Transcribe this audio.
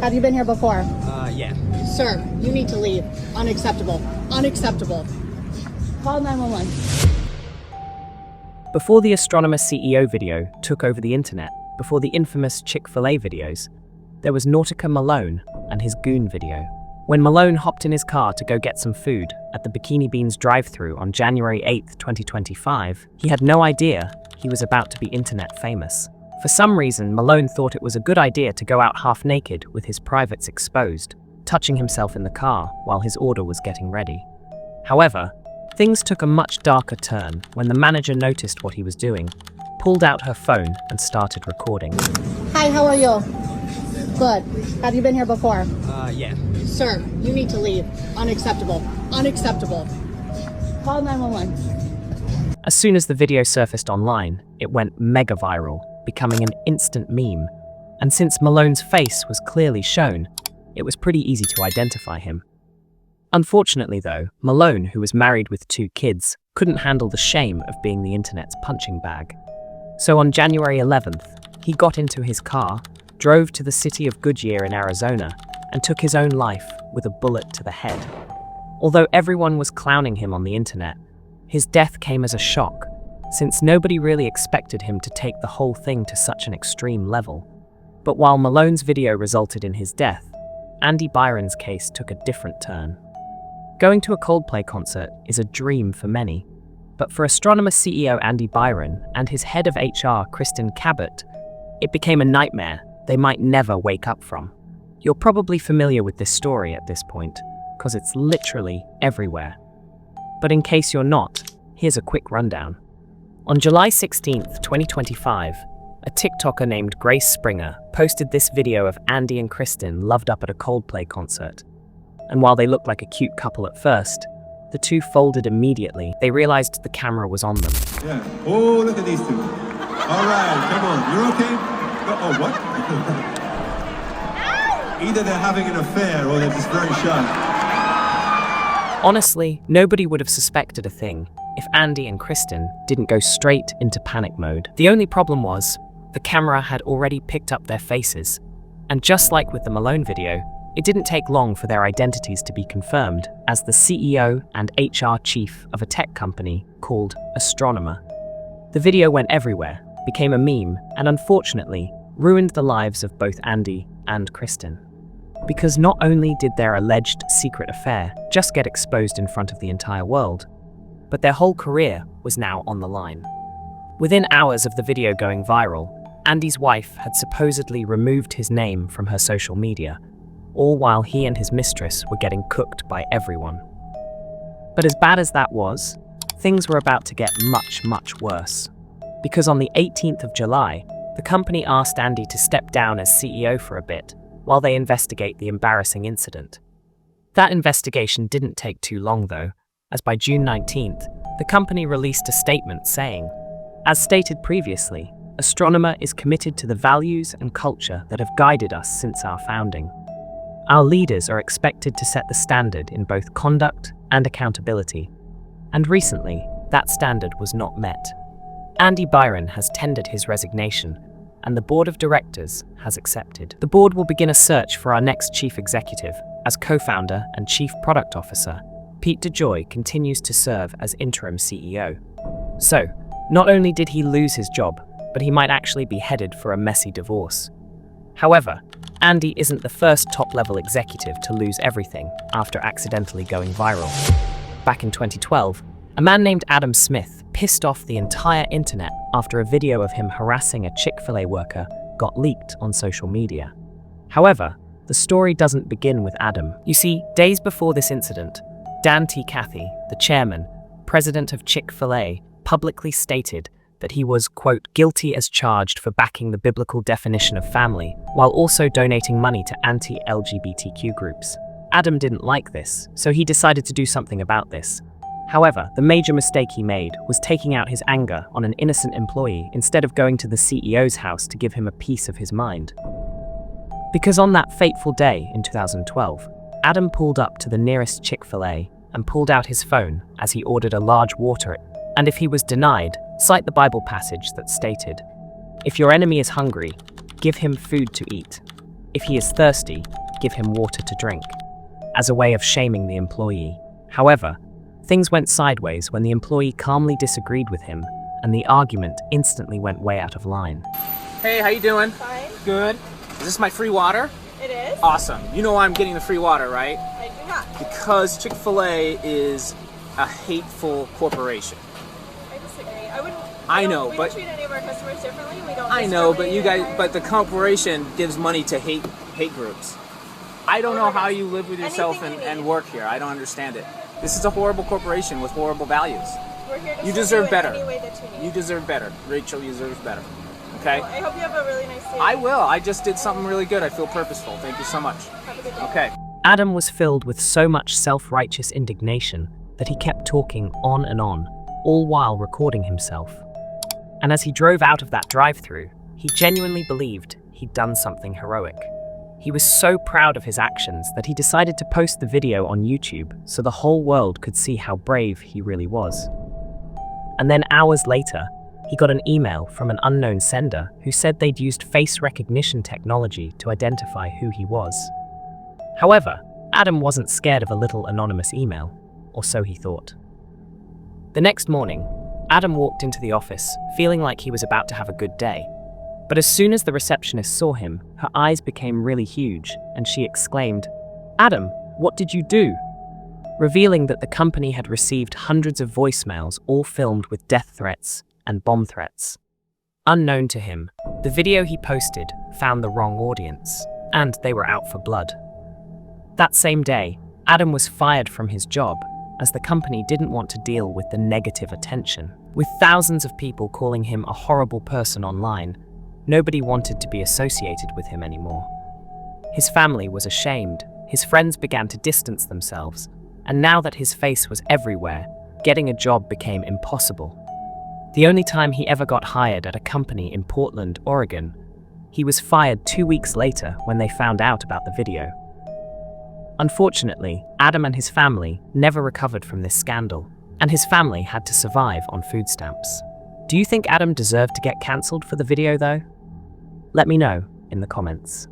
Have you been here before? Yeah. Sir, you need to leave. Unacceptable. Unacceptable. Call 911. Before the Astronomer CEO video took over the internet, before the infamous Chick-fil-A videos, there was Nautica Malone and his Goon video. When Malone hopped in his car to go get some food at the Bikini Beans drive-thru on January 8th, 2025, he had no idea he was about to be internet famous. For some reason, Malone thought it was a good idea to go out half naked with his privates exposed, touching himself in the car while his order was getting ready. However, things took a much darker turn when the manager noticed what he was doing, pulled out her phone and started recording. Hi, how are you? Good. Have you been here before? Yeah. Sir, you need to leave. Unacceptable. Unacceptable. Call 911. As soon as the video surfaced online, it went mega viral, becoming an instant meme. And since Malone's face was clearly shown, it was pretty easy to identify him. Unfortunately though, Malone, who was married with 2 kids, couldn't handle the shame of being the internet's punching bag. So on January 11th, he got into his car, drove to the city of Goodyear in Arizona, and took his own life with a bullet to the head. Although everyone was clowning him on the internet, his death came as a shock, since nobody really expected him to take the whole thing to such an extreme level. But while Malone's video resulted in his death, Andy Byron's case took a different turn. Going to a Coldplay concert is a dream for many, but for Astronomer CEO Andy Byron and his head of HR Kristen Cabot, it became a nightmare they might never wake up from. You're probably familiar with this story at this point, because it's literally everywhere. But in case you're not, here's a quick rundown. On July 16th, 2025, a TikToker named Grace Springer posted this video of Andy and Kristen loved up at a Coldplay concert. And while they looked like a cute couple at first, the two folded immediately. They realized the camera was on them. Yeah. Oh, look at these two. All right, come on. You're okay? Oh, what? Either they're having an affair or they're just very shy. Honestly, nobody would have suspected a thing if Andy and Kristen didn't go straight into panic mode. The only problem was, the camera had already picked up their faces. And just like with the Malone video, it didn't take long for their identities to be confirmed as the CEO and HR chief of a tech company called Astronomer. The video went everywhere, became a meme, and unfortunately, ruined the lives of both Andy and Kristen. Because not only did their alleged secret affair just get exposed in front of the entire world, but their whole career was now on the line. Within hours of the video going viral, Andy's wife had supposedly removed his name from her social media, all while he and his mistress were getting cooked by everyone. But as bad as that was, things were about to get much, much worse. Because on the 18th of July, the company asked Andy to step down as CEO for a bit, while they investigate the embarrassing incident. That investigation didn't take too long though, as by June 19th, the company released a statement saying, "As stated previously, Astronomer is committed to the values and culture that have guided us since our founding. Our leaders are expected to set the standard in both conduct and accountability. And recently, that standard was not met. Andy Byron has tendered his resignation, and the board of directors has accepted. The board will begin a search for our next chief executive, as co-founder and chief product officer. Pete DeJoy continues to serve as interim CEO. So, not only did he lose his job, but he might actually be headed for a messy divorce. However, Andy isn't the first top-level executive to lose everything after accidentally going viral. Back in 2012, a man named Adam Smith pissed off the entire internet after a video of him harassing a Chick-fil-A worker got leaked on social media. However, the story doesn't begin with Adam. You see, days before this incident, Dan T. Cathy, the chairman, president of Chick-fil-A, publicly stated that he was, quote, guilty as charged for backing the biblical definition of family, while also donating money to anti-LGBTQ groups. Adam didn't like this, so he decided to do something about this. However, the major mistake he made was taking out his anger on an innocent employee instead of going to the CEO's house to give him a piece of his mind. Because on that fateful day in 2012, Adam pulled up to the nearest Chick-fil-A and pulled out his phone as he ordered a large water, and if he was denied, cite the Bible passage that stated, "If your enemy is hungry, give him food to eat." If he is thirsty, give him water to drink, as a way of shaming the employee. However, things went sideways when the employee calmly disagreed with him, and the argument instantly went way out of line. Hey, how you doing? Fine. Good. Is this my free water? It is? Awesome. You know why I'm getting the free water, right? I do not. Because Chick-fil-A is a hateful corporation. I disagree. I know, we but don't treat any of our customers differently. We don't. I know, but you guys, discriminate but the corporation gives money to hate groups. I don't know how you live with yourself Anything you and need. work here. I don't understand it. This is a horrible corporation with horrible values. We're here to You serve deserve in better. any way that you need. You deserve better. Rachel deserves better. Okay? Well, I hope you have a really nice day. I will. I just did something really good. I feel purposeful. Thank you so much. Have a good day. Okay. Adam was filled with so much self-righteous indignation that he kept talking on and on, all while recording himself. And as he drove out of that drive-thru, he genuinely believed he'd done something heroic. He was so proud of his actions that he decided to post the video on YouTube so the whole world could see how brave he really was. And then hours later, he got an email from an unknown sender who said they'd used face recognition technology to identify who he was. However, Adam wasn't scared of a little anonymous email, or so he thought. The next morning, Adam walked into the office, feeling like he was about to have a good day. But as soon as the receptionist saw him, her eyes became really huge, and she exclaimed, "Adam, what did you do?" Revealing that the company had received hundreds of voicemails, all filmed with death threats and bomb threats. Unknown to him, the video he posted found the wrong audience, and they were out for blood. That same day, Adam was fired from his job, as the company didn't want to deal with the negative attention. With thousands of people calling him a horrible person online, nobody wanted to be associated with him anymore. His family was ashamed, his friends began to distance themselves, and now that his face was everywhere, getting a job became impossible. The only time he ever got hired at a company in Portland, Oregon, he was fired 2 weeks later when they found out about the video. Unfortunately, Adam and his family never recovered from this scandal, and his family had to survive on food stamps. Do you think Adam deserved to get cancelled for the video though? Let me know in the comments.